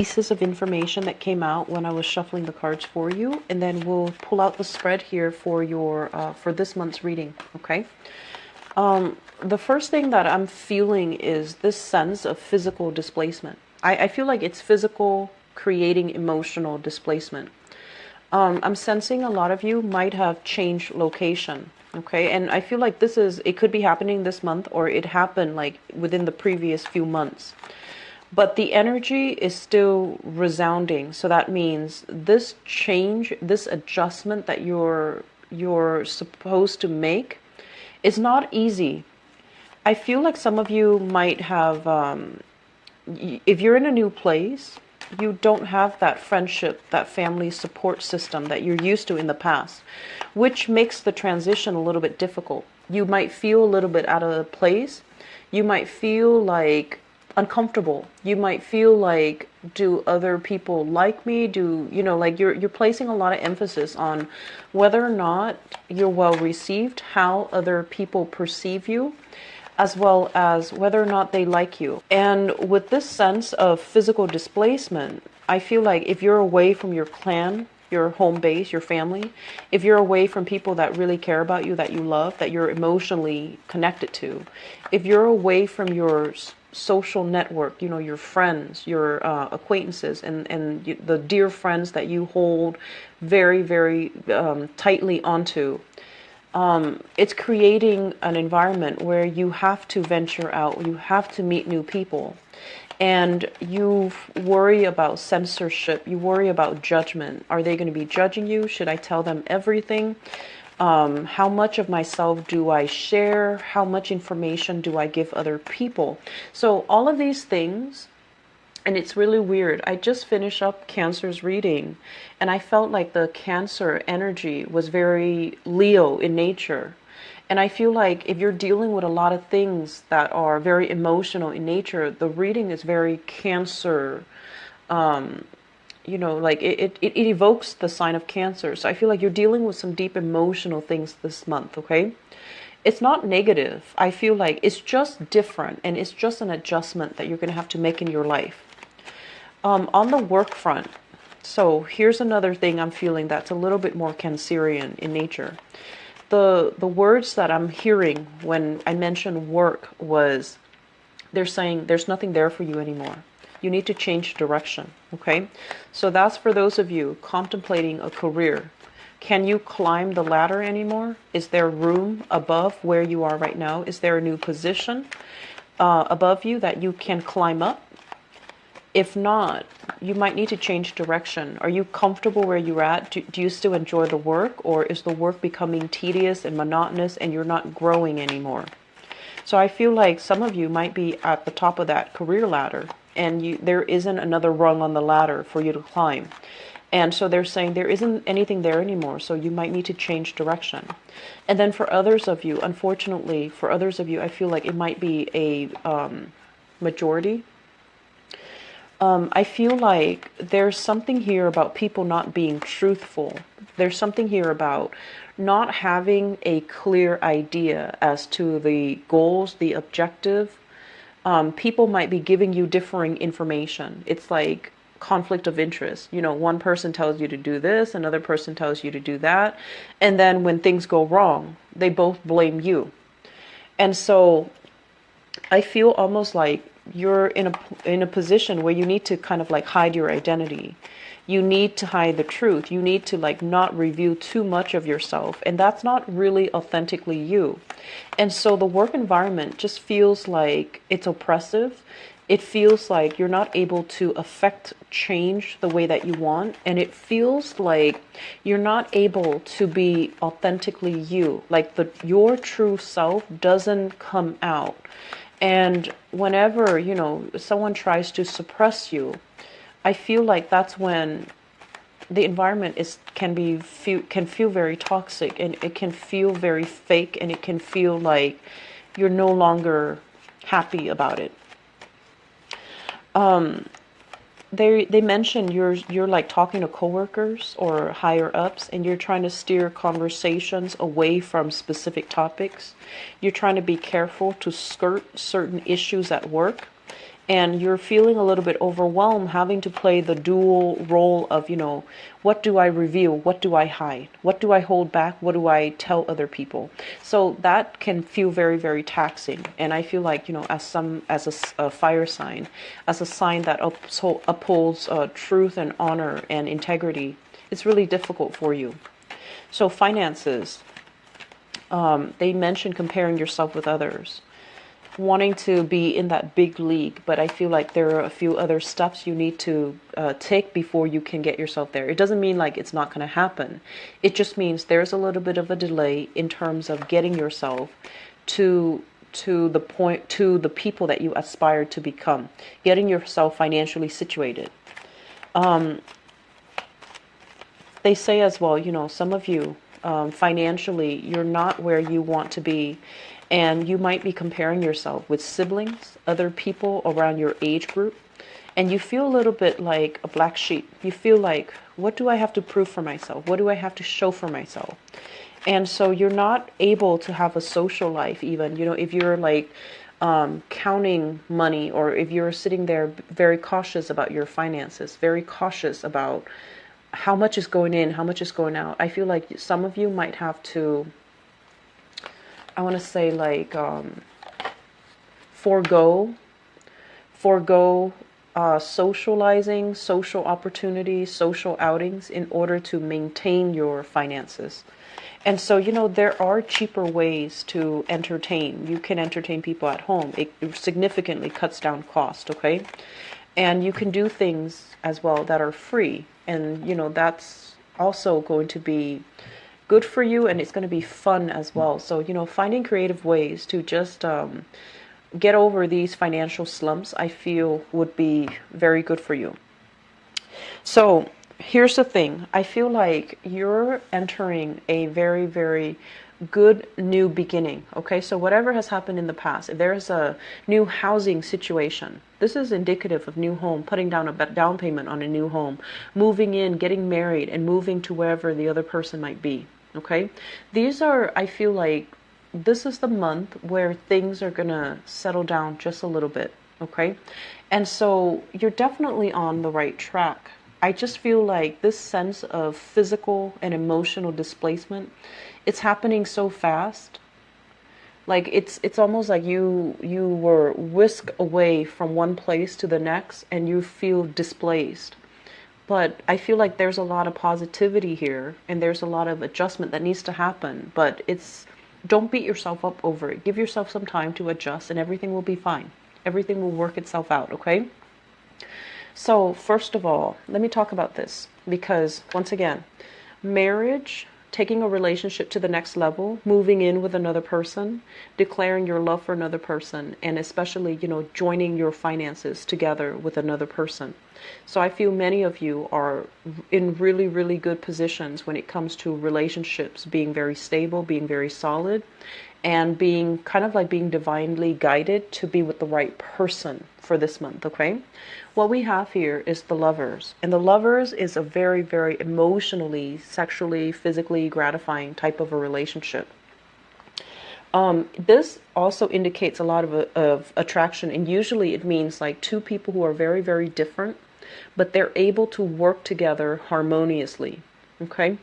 pieces of information that came out when I was shuffling the cards for you, and then we'll pull out the spread here for your for this month's reading. Okay. The first thing that I'm feeling is this sense of physical displacement. I feel like it's physical creating emotional displacement. I'm sensing a lot of you might have changed location. Okay, and I feel like it could be happening this month, or it happened like within the previous few months. But the energy is still resounding. So that means this change, this adjustment that you're supposed to make is not easy. I feel like some of you might have, if you're in a new place, you don't have that friendship, that family support system that you're used to in the past, which makes the transition a little bit difficult. You might feel a little bit out of place. You might feel like uncomfortable. You might feel like, do other people like me? Like you're placing a lot of emphasis on whether or not you're well received, how other people perceive you, as well as whether or not they like you. And with this sense of physical displacement, I feel like if you're away from your clan, your home base, your family, if you're away from people that really care about you, that you love, that you're emotionally connected to, if you're away from your social network, your friends, your acquaintances, and the dear friends that you hold very, very tightly onto, it's creating an environment where you have to venture out, you have to meet new people, and you worry about censorship, you worry about judgment. Are they going to be judging you? Should I tell them everything? How much of myself do I share? How much information do I give other people? So all of these things, and it's really weird. I just finished up Cancer's reading, and I felt like the Cancer energy was very Leo in nature. And I feel like if you're dealing with a lot of things that are very emotional in nature, the reading is very Cancer. Like it evokes the sign of Cancer. So I feel like you're dealing with some deep emotional things this month, okay? It's not negative. I feel like it's just different, and it's just an adjustment that you're going to have to make in your life. On the work front, so here's another thing I'm feeling that's a little bit more Cancerian in nature. The words that I'm hearing when I mention work was, they're saying there's nothing there for you anymore. You need to change direction, okay? So that's for those of you contemplating a career. Can you climb the ladder anymore? Is there room above where you are right now? Is there a new position above you that you can climb up? If not, you might need to change direction. Are you comfortable where you're at? Do you still enjoy the work, or is the work becoming tedious and monotonous and you're not growing anymore? So I feel like some of you might be at the top of that career ladder, and there isn't another rung on the ladder for you to climb. And so they're saying there isn't anything there anymore, so you might need to change direction. And then for others of you, unfortunately, for others of you, I feel like it might be a majority. I feel like there's something here about people not being truthful. There's something here about not having a clear idea as to the goals, the objective. People might be giving you differing information. It's like conflict of interest. One person tells you to do this, another person tells you to do that. And then when things go wrong, they both blame you. And so I feel almost like you're in a position where you need to kind of like hide your identity. You need to hide the truth. You need to like not reveal too much of yourself. And that's not really authentically you. And so the work environment just feels like it's oppressive. It feels like you're not able to affect change the way that you want. And it feels like you're not able to be authentically you. Like your true self doesn't come out. And whenever, someone tries to suppress you, I feel like that's when the environment can feel very toxic, and it can feel very fake, and it can feel like you're no longer happy about it. They mentioned you're like talking to coworkers or higher ups, and you're trying to steer conversations away from specific topics. You're trying to be careful to skirt certain issues at work. And you're feeling a little bit overwhelmed having to play the dual role of, what do I reveal? What do I hide? What do I hold back? What do I tell other people? So that can feel very, very taxing. And I feel like, as a fire sign, as a sign that upholds truth and honor and integrity, it's really difficult for you. So finances, they mention comparing yourself with others, wanting to be in that big league, but I feel like there are a few other steps you need to take before you can get yourself there. It doesn't mean like it's not going to happen. It just means there's a little bit of a delay in terms of getting yourself to the point, to the people that you aspire to become, getting yourself financially situated. They say as well, some of you, financially, you're not where you want to be. And you might be comparing yourself with siblings, other people around your age group. And you feel a little bit like a black sheep. You feel like, what do I have to prove for myself? What do I have to show for myself? And so you're not able to have a social life even. If you're like counting money, or if you're sitting there very cautious about your finances, very cautious about how much is going in, how much is going out. I feel like some of you might have to, I want to say like forego socializing, social opportunities, social outings in order to maintain your finances. And so, there are cheaper ways to entertain. You can entertain people at home. It significantly cuts down cost, okay? And you can do things as well that are free. And, that's also going to be good for you, and it's going to be fun as well. So, finding creative ways to just get over these financial slumps, I feel would be very good for you. So, here's the thing. I feel like you're entering a very, very good new beginning. Okay, so whatever has happened in the past, if there's a new housing situation, this is indicative of new home, putting down a down payment on a new home, moving in, getting married, and moving to wherever the other person might be. Okay, these are, I feel like this is the month where things are gonna settle down just a little bit. Okay, and so you're definitely on the right track. I just feel like this sense of physical and emotional displacement, it's happening so fast. Like it's almost like you were whisked away from one place to the next and you feel displaced. But I feel like there's a lot of positivity here, and there's a lot of adjustment that needs to happen. But don't beat yourself up over it. Give yourself some time to adjust, and everything will be fine. Everything will work itself out, okay? So first of all, let me talk about this, because once again, marriage, taking a relationship to the next level, moving in with another person, declaring your love for another person, and especially, joining your finances together with another person. So I feel many of you are in really, really good positions when it comes to relationships being very stable, being very solid, and being kind of like being divinely guided to be with the right person for this month, okay? What we have here is the Lovers. And the Lovers is a very, very emotionally, sexually, physically gratifying type of a relationship. This also indicates a lot of attraction, and usually it means like two people who are very, very different, but they're able to work together harmoniously, okay?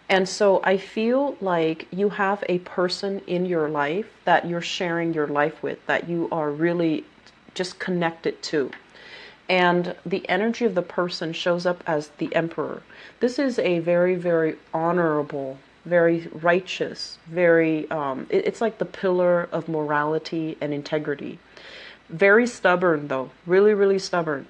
And so I feel like you have a person in your life that you're sharing your life with, that you are really just connected to. And the energy of the person shows up as the Emperor. This is a very, very honorable, very righteous, very, it's like the pillar of morality and integrity. Very stubborn though, really, really stubborn.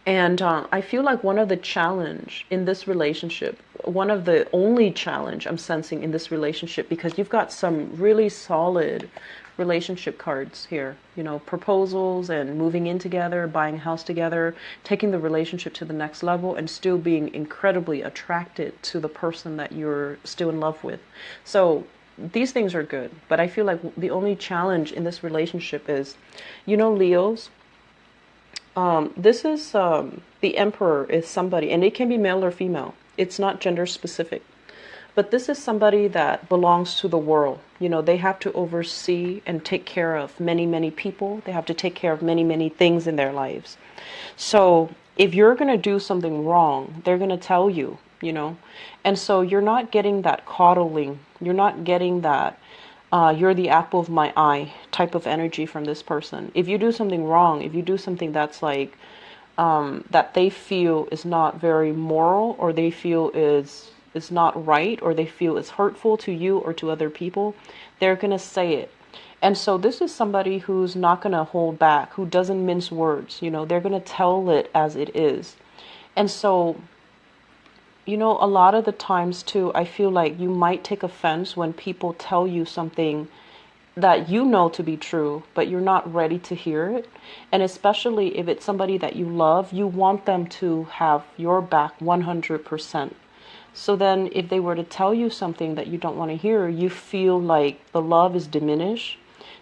And I feel like one of the challenge in this relationship, one of the only challenge I'm sensing in this relationship, because you've got some really solid relationship cards here, proposals and moving in together, buying a house together, taking the relationship to the next level, and still being incredibly attracted to the person that you're still in love with. So these things are good, but I feel like the only challenge in this relationship is, Leos, this is the Emperor is somebody, and it can be male or female. It's not gender specific. But this is somebody that belongs to the world. You know, they have to oversee and take care of many, many people. They have to take care of many, many things in their lives. So if you're going to do something wrong, they're going to tell you, you know. And so you're not getting that coddling. You're not getting that you're the apple of my eye type of energy from this person. If you do something wrong, if you do something that's like, that they feel is not very moral, or they feel is not right, or they feel is hurtful to you or to other people, they're going to say it. And so this is somebody who's not going to hold back, who doesn't mince words. You know, they're going to tell it as it is. And so, you know, a lot of the times too, I feel like you might take offense when people tell you something that you know to be true, but you're not ready to hear it. And especially if it's somebody that you love, you want them to have your back 100%. So then if they were to tell you something that you don't want to hear, you feel like the love is diminished.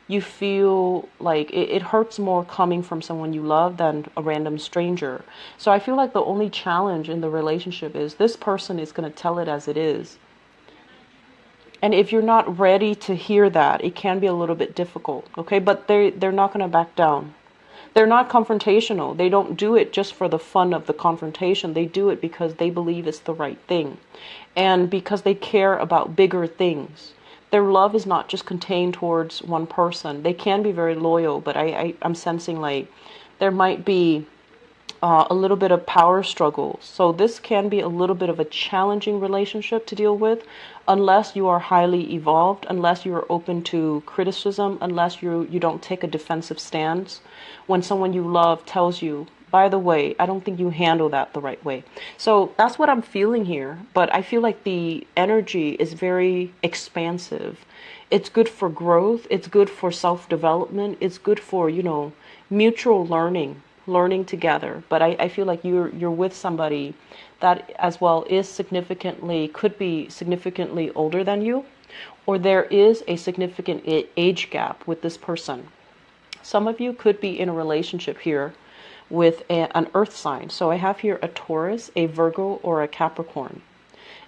You feel like it hurts more coming from someone you love than a random stranger. So I feel like the only challenge in the relationship is this person is going to tell it as it is. And if you're not ready to hear that, it can be a little bit difficult, okay? But they're not going to back down. They're not confrontational. They don't do it just for the fun of the confrontation. They do it because they believe it's the right thing. And because they care about bigger things. Their love is not just contained towards one person. They can be very loyal, but I'm sensing like there might be a little bit of power struggle. So this can be a little bit of a challenging relationship to deal with unless you are highly evolved, unless you are open to criticism, unless you don't take a defensive stance. When someone you love tells you, by the way, I don't think you handle that the right way. So that's what I'm feeling here. But I feel like the energy is very expansive. It's good for growth. It's good for self-development. It's good for, you know, mutual learning together. But I feel like you're with somebody that as well could be significantly older than you, or there is a significant age gap with this person. Some of you could be in a relationship here with an earth sign. So I have here a Taurus, a Virgo, or a Capricorn.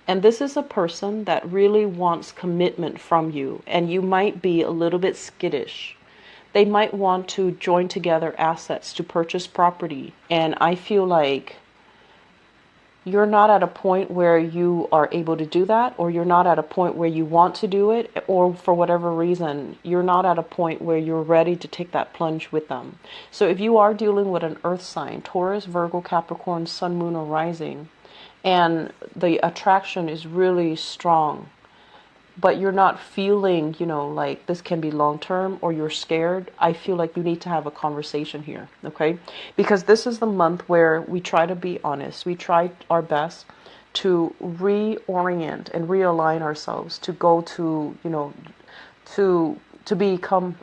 And this is a person that really wants commitment from you, and you might be a little bit skittish. They might want to join together assets to purchase property. And I feel like you're not at a point where you are able to do that, or you're not at a point where you want to do it, or for whatever reason, you're not at a point where you're ready to take that plunge with them. So if you are dealing with an earth sign, Taurus, Virgo, Capricorn, Sun, Moon, or Rising, and the attraction is really strong, but you're not feeling, you know, like this can be long term, or you're scared, I feel like you need to have a conversation here, okay? Because this is the month where we try to be honest. We try our best to reorient and realign ourselves to go to, you know, to become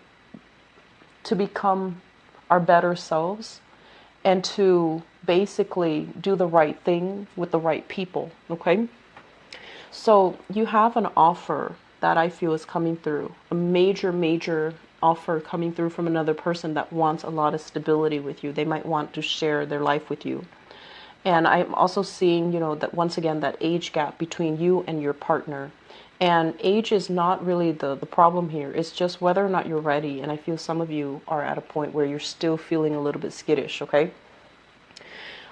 our better selves, and to basically do the right thing with the right people, okay? So you have an offer that I feel is coming through, a major offer coming through from another person that wants a lot of stability with you. They might want to share their life with you. And I'm also seeing, you know, that once again, that age gap between you and your partner. And age is not really the problem here. It's just whether or not you're ready. And I feel some of you are at a point where you're still feeling a little bit skittish, okay?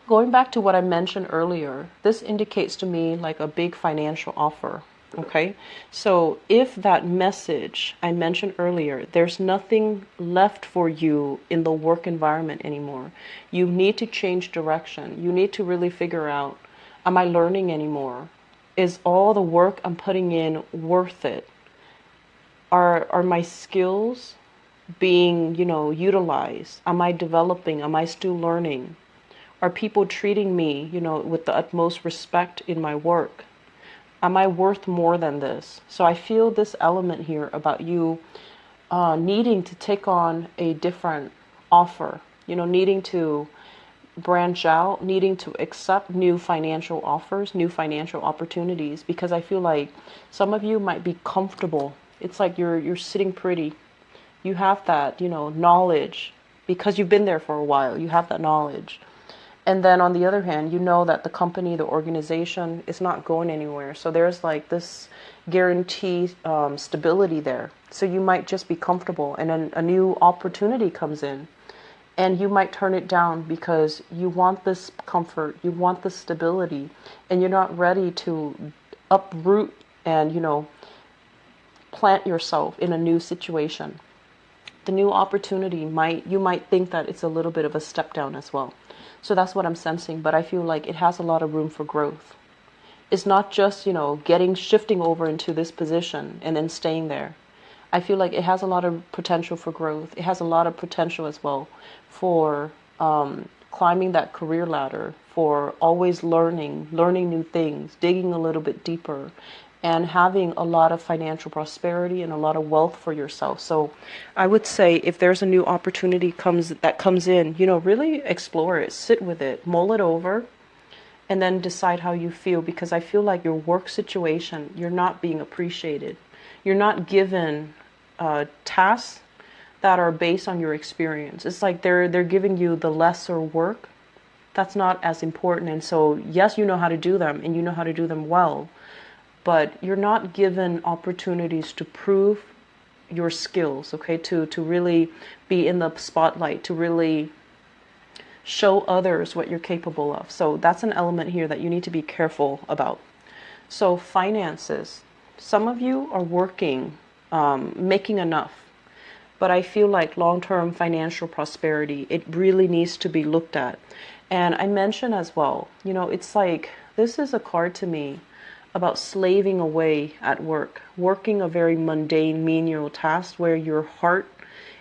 Going back to what I mentioned earlier, this indicates to me like a big financial offer, okay? So if that message I mentioned earlier, there's nothing left for you in the work environment anymore. You need to change direction. You need to really figure out, am I learning anymore? Is all the work I'm putting in worth it? Are my skills being, you know, utilized? Am I developing? Am I still learning? Are people treating me, you know, with the utmost respect in my work? Am I worth more than this? So I feel this element here about you needing to take on a different offer, you know, needing to branch out, needing to accept new financial offers, new financial opportunities, because I feel like some of you might be comfortable. It's like you're sitting pretty. You have that, you know, knowledge because you've been there for a while. You have that knowledge. And then on the other hand, you know that the company, the organization is not going anywhere. So there's like this guarantee stability there. So you might just be comfortable, and then a new opportunity comes in, and you might turn it down because you want this comfort, you want this stability, and you're not ready to uproot and, plant yourself in a new situation. The new opportunity you might think that it's a little bit of a step down as well. So that's what I'm sensing, but I feel like it has a lot of room for growth. It's not just, shifting over into this position and then staying there. I feel like it has a lot of potential for growth. It has a lot of potential as well for climbing that career ladder, for always learning new things, digging a little bit deeper, and having a lot of financial prosperity and a lot of wealth for yourself. So I would say if there's a new opportunity that comes in, really explore it, sit with it, mull it over, and then decide how you feel, because I feel like your work situation, you're not being appreciated. You're not given tasks that are based on your experience. It's like they're giving you the lesser work that's not as important. And so, yes, you know how to do them and you know how to do them well, but you're not given opportunities to prove your skills, okay? To really be in the spotlight, to really show others what you're capable of. So that's an element here that you need to be careful about. So finances, some of you are working, making enough, but I feel like long-term financial prosperity, it really needs to be looked at. And I mentioned as well, it's like, this is a card to me about slaving away at work, working a very mundane, menial task where your heart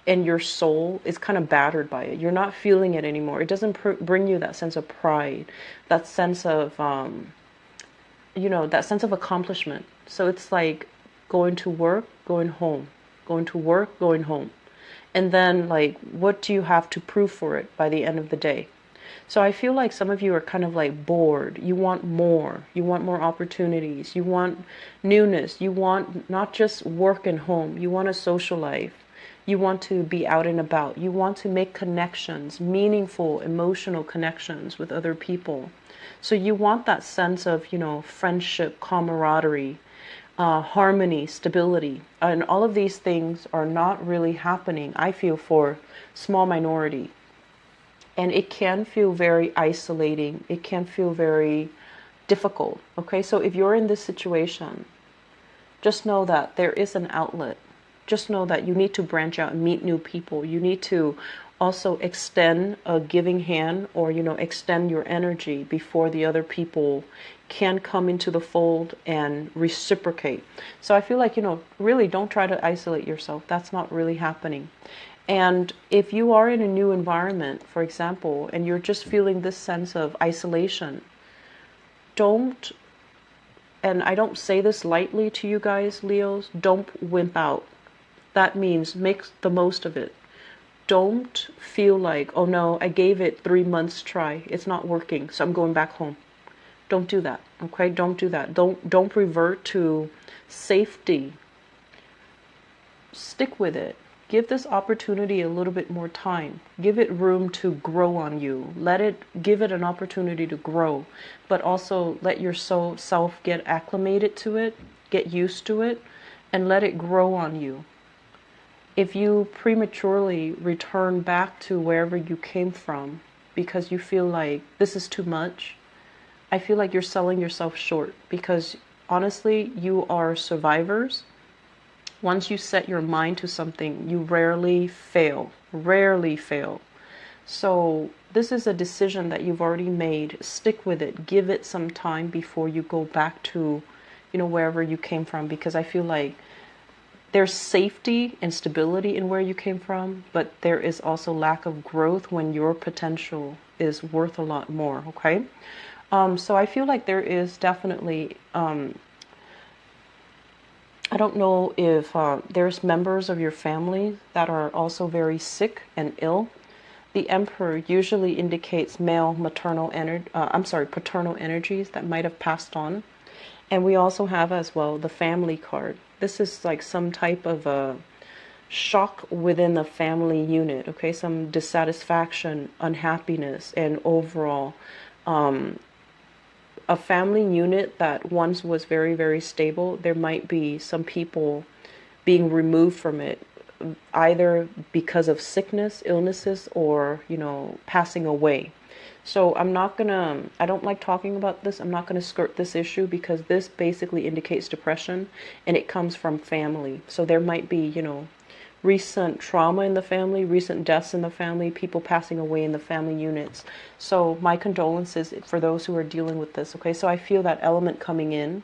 and your soul is kind of battered by it. You're not feeling it anymore. It doesn't bring you that sense of pride, that sense of, that sense of accomplishment. So it's like going to work, going home, going to work, going home. And then, like, what do you have to prove for it by the end of the day? So I feel like some of you are kind of like bored. You want more. You want more opportunities. You want newness. You want not just work and home. You want a social life. You want to be out and about. You want to make connections, meaningful, emotional connections with other people. So you want that sense of, friendship, camaraderie, harmony, stability. And all of these things are not really happening, I feel, for small minority. And it can feel very isolating. It can feel very difficult. Okay, so if you're in this situation, just know that there is an outlet. Just know that you need to branch out and meet new people. You need to also extend a giving hand, or, extend your energy before the other people can come into the fold and reciprocate. So I feel like, really don't try to isolate yourself. That's not really happening. And if you are in a new environment, for example, and you're just feeling this sense of isolation, don't, and I don't say this lightly to you guys, Leos, don't wimp out. That means make the most of it. Don't feel like, oh no, I gave it 3 months try. It's not working, so I'm going back home. Don't do that, okay? Don't do that. Don't revert to safety. Stick with it. Give this opportunity a little bit more time. Give it room to grow on you. Give it an opportunity to grow, but also let your self get acclimated to it, get used to it, and let it grow on you. If you prematurely return back to wherever you came from because you feel like this is too much, I feel like you're selling yourself short, because honestly, you are survivors. Once you set your mind to something, you rarely fail. Rarely fail. So this is a decision that you've already made. Stick with it. Give it some time before you go back to, wherever you came from, because I feel like there's safety and stability in where you came from, but there is also lack of growth when your potential is worth a lot more, okay? So I feel like there is definitely, I don't know if there's members of your family that are also very sick and ill. The Emperor usually indicates paternal energies that might have passed on. And we also have as well the family card. This is like some type of shock within the family unit, okay? Some dissatisfaction, unhappiness, and overall a family unit that once was very, very stable, there might be some people being removed from it, either because of sickness, illnesses, or, passing away. So I don't like talking about this. I'm not going to skirt this issue because this basically indicates depression and it comes from family. So there might be, recent trauma in the family, recent deaths in the family, people passing away in the family units. So my condolences for those who are dealing with this. Okay, so I feel that element coming in.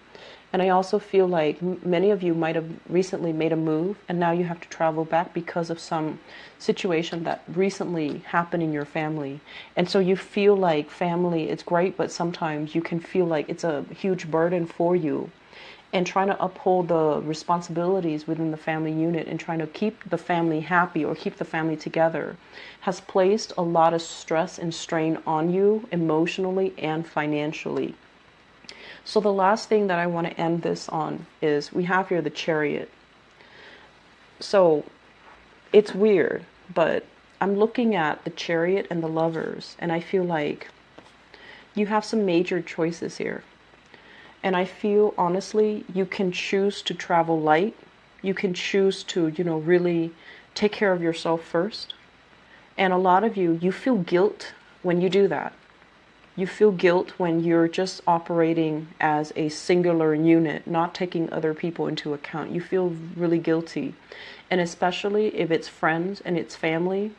And I also feel like many of you might have recently made a move and now you have to travel back because of some situation that recently happened in your family. And so you feel like family is great, but sometimes you can feel like it's a huge burden for you. And trying to uphold the responsibilities within the family unit and trying to keep the family happy or keep the family together has placed a lot of stress and strain on you emotionally and financially. So the last thing that I want to end this on is we have here the Chariot. So it's weird, but I'm looking at the Chariot and the Lovers, and I feel like you have some major choices here. And I feel, honestly, you can choose to travel light. You can choose to, really take care of yourself first. And a lot of you feel guilt when you do that. You feel guilt when you're just operating as a singular unit, not taking other people into account. You feel really guilty. And especially if it's friends and it's family,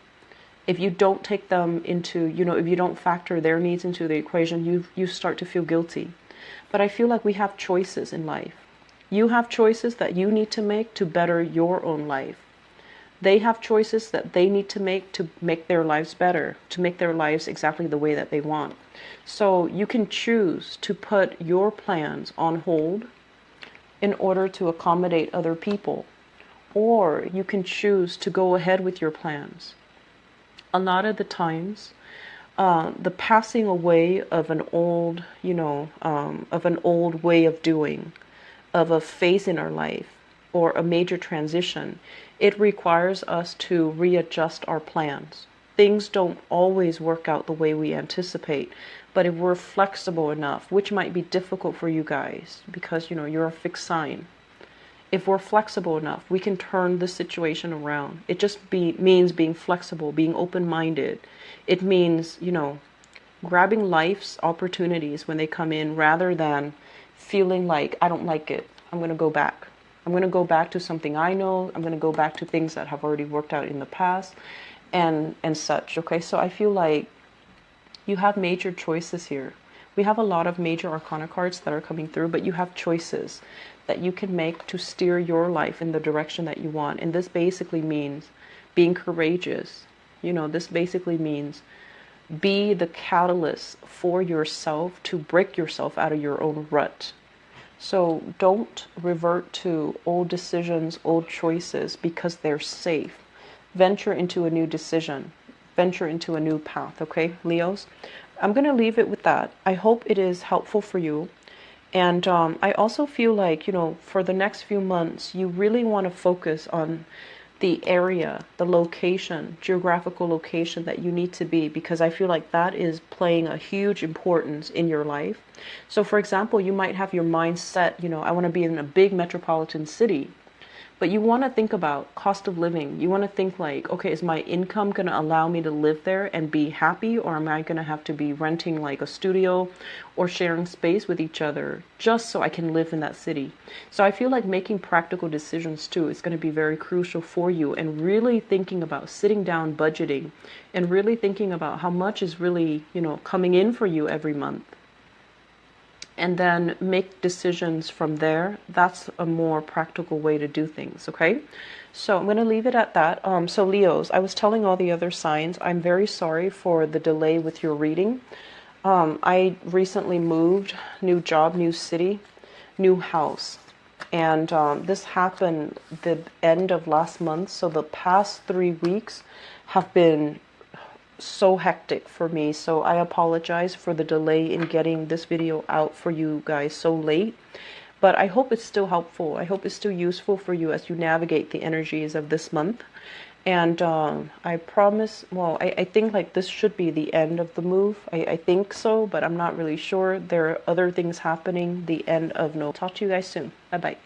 if you don't take them into, if you don't factor their needs into the equation, you start to feel guilty. But I feel like we have choices in life. You have choices that you need to make to better your own life. They have choices that they need to make their lives better, to make their lives exactly the way that they want. So you can choose to put your plans on hold in order to accommodate other people, or you can choose to go ahead with your plans. A lot of the times, the passing away of an old, of an old way of doing, of a phase in our life, or a major transition, it requires us to readjust our plans. Things don't always work out the way we anticipate, but if we're flexible enough, which might be difficult for you guys because, you're a fixed sign. If we're flexible enough, we can turn the situation around. It just means being flexible, being open-minded. It means, grabbing life's opportunities when they come in rather than feeling like, I don't like it, I'm going to go back. I'm going to go back to something I know. I'm going to go back to things that have already worked out in the past and such. Okay, so I feel like you have major choices here. We have a lot of major arcana cards that are coming through, but you have choices that you can make to steer your life in the direction that you want. And this basically means being courageous. This basically means be the catalyst for yourself to break yourself out of your own rut. So don't revert to old decisions, old choices because they're safe. Venture into a new decision. Venture into a new path, okay, Leos? I'm going to leave it with that. I hope it is helpful for you. And I also feel like, for the next few months, you really want to focus on the area, the location, geographical location that you need to be, because I feel like that is playing a huge importance in your life. So for example, you might have your mind set, I want to be in a big metropolitan city, but you want to think about cost of living. You want to think like, okay, is my income going to allow me to live there and be happy, or am I going to have to be renting like a studio or sharing space with each other just so I can live in that city? So I feel like making practical decisions too is going to be very crucial for you, and really thinking about sitting down, budgeting, and really thinking about how much is really, coming in for you every month. And then make decisions from there. That's a more practical way to do things, okay? So I'm going to leave it at that. So Leos, I was telling all the other signs, I'm very sorry for the delay with your reading. I recently moved, new job, new city, new house. And this happened the end of last month. So the past 3 weeks have been so hectic for me, so I apologize for the delay in getting this video out for you guys so late, But I hope it's still helpful. I hope it's still useful for you as you navigate the energies of this month. And I promise, well, I think like this should be the end of the move. I think so, but I'm not really sure. There are other things happening the end of no. Talk to you guys soon. Bye bye.